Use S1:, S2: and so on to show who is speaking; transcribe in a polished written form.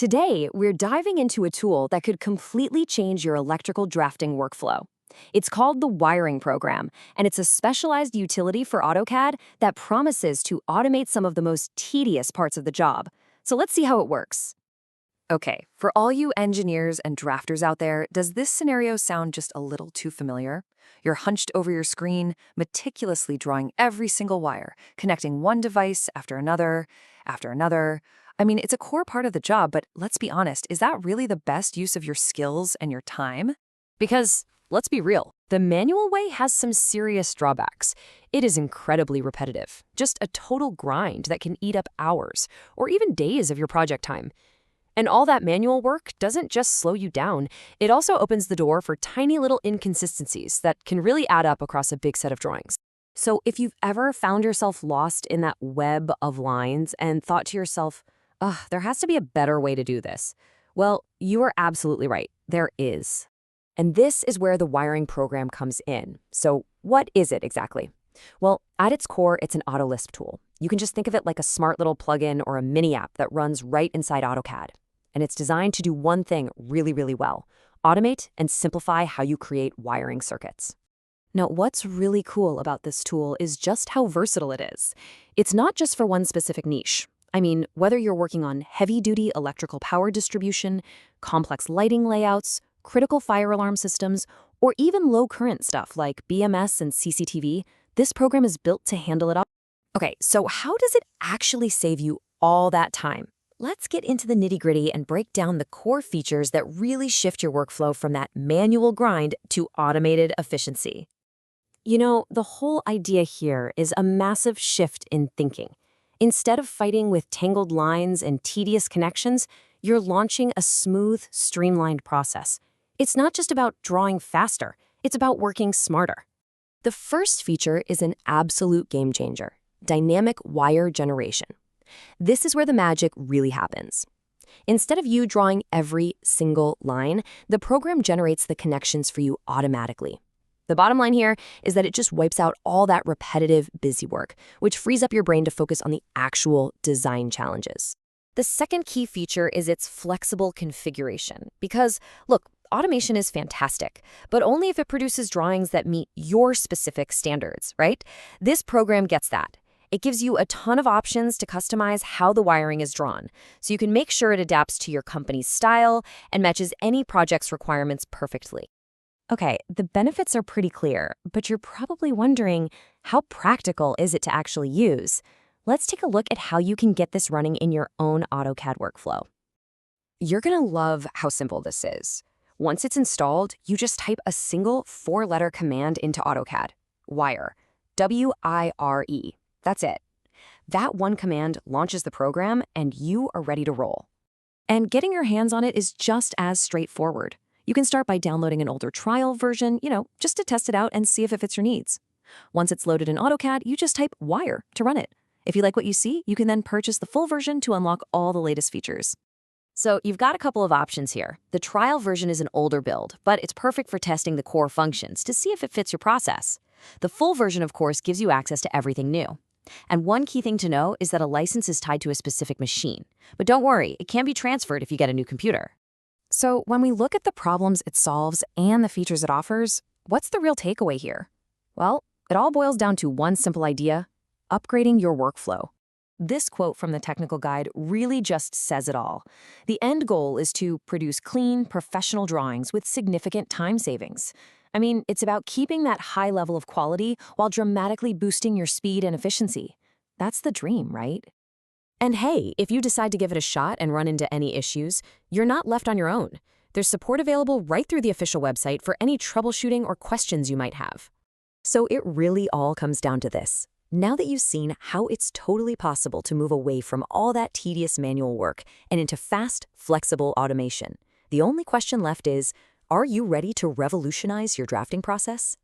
S1: Today, we're diving into a tool that could completely change your electrical drafting workflow. It's called the Wiring Program, and it's a specialized utility for AutoCAD that promises to automate some of the most tedious parts of the job. So let's see how it works. Okay, for all you engineers and drafters out there, does this scenario sound just a little too familiar? You're hunched over your screen, meticulously drawing every single wire, connecting one device after another. I mean, it's a core part of the job, but let's be honest, is that really the best use of your skills and your time? Because, let's be real, the manual way has some serious drawbacks. It is incredibly repetitive, just a total grind that can eat up hours or even days of your project time. And all that manual work doesn't just slow you down, it also opens the door for tiny little inconsistencies that can really add up across a big set of drawings. So if you've ever found yourself lost in that web of lines and thought to yourself, ugh, there has to be a better way to do this, well, you are absolutely right. There is. And this is where the wiring program comes in. So what is it exactly? Well, at its core, it's an AutoLisp tool. You can just think of it like a smart little plugin or a mini app that runs right inside AutoCAD. And it's designed to do one thing really, really well: automate and simplify how you create wiring circuits. Now, what's really cool about this tool is just how versatile it is. It's not just for one specific niche. I mean, whether you're working on heavy-duty electrical power distribution, complex lighting layouts, critical fire alarm systems, or even low-current stuff like BMS and CCTV, this program is built to handle it all. Okay, so how does it actually save you all that time? Let's get into the nitty-gritty and break down the core features that really shift your workflow from that manual grind to automated efficiency. You know, the whole idea here is a massive shift in thinking. Instead of fighting with tangled lines and tedious connections, you're launching a smooth, streamlined process. It's not just about drawing faster, it's about working smarter. The first feature is an absolute game changer: dynamic wire generation. This is where the magic really happens. Instead of you drawing every single line, the program generates the connections for you automatically. The bottom line here is that it just wipes out all that repetitive, busy work, which frees up your brain to focus on the actual design challenges. The second key feature is its flexible configuration. Because, look, automation is fantastic, but only if it produces drawings that meet your specific standards, right? This program gets that. It gives you a ton of options to customize how the wiring is drawn, so you can make sure it adapts to your company's style and matches any project's requirements perfectly. Okay, the benefits are pretty clear, but you're probably wondering, how practical is it to actually use? Let's take a look at how you can get this running in your own AutoCAD workflow. You're gonna love how simple this is. Once it's installed, you just type a single 4-letter command into AutoCAD: wire, W-I-R-E. That's it. That one command launches the program, and you are ready to roll. And getting your hands on it is just as straightforward. You can start by downloading an older trial version, just to test it out and see if it fits your needs. Once it's loaded in AutoCAD, you just type wire to run it. If you like what you see, you can then purchase the full version to unlock all the latest features. So you've got a couple of options here. The trial version is an older build, but it's perfect for testing the core functions to see if it fits your process. The full version, of course, gives you access to everything new. And one key thing to know is that a license is tied to a specific machine. But don't worry, it can be transferred if you get a new computer. So when we look at the problems it solves and the features it offers, what's the real takeaway here? Well, it all boils down to one simple idea: upgrading your workflow. This quote from the technical guide really just says it all. The end goal is to produce clean, professional drawings with significant time savings. I mean, it's about keeping that high level of quality while dramatically boosting your speed and efficiency. That's the dream, right? And hey, if you decide to give it a shot and run into any issues, you're not left on your own. There's support available right through the official website for any troubleshooting or questions you might have. So it really all comes down to this. Now that you've seen how it's totally possible to move away from all that tedious manual work and into fast, flexible automation, the only question left is, are you ready to revolutionize your drafting process?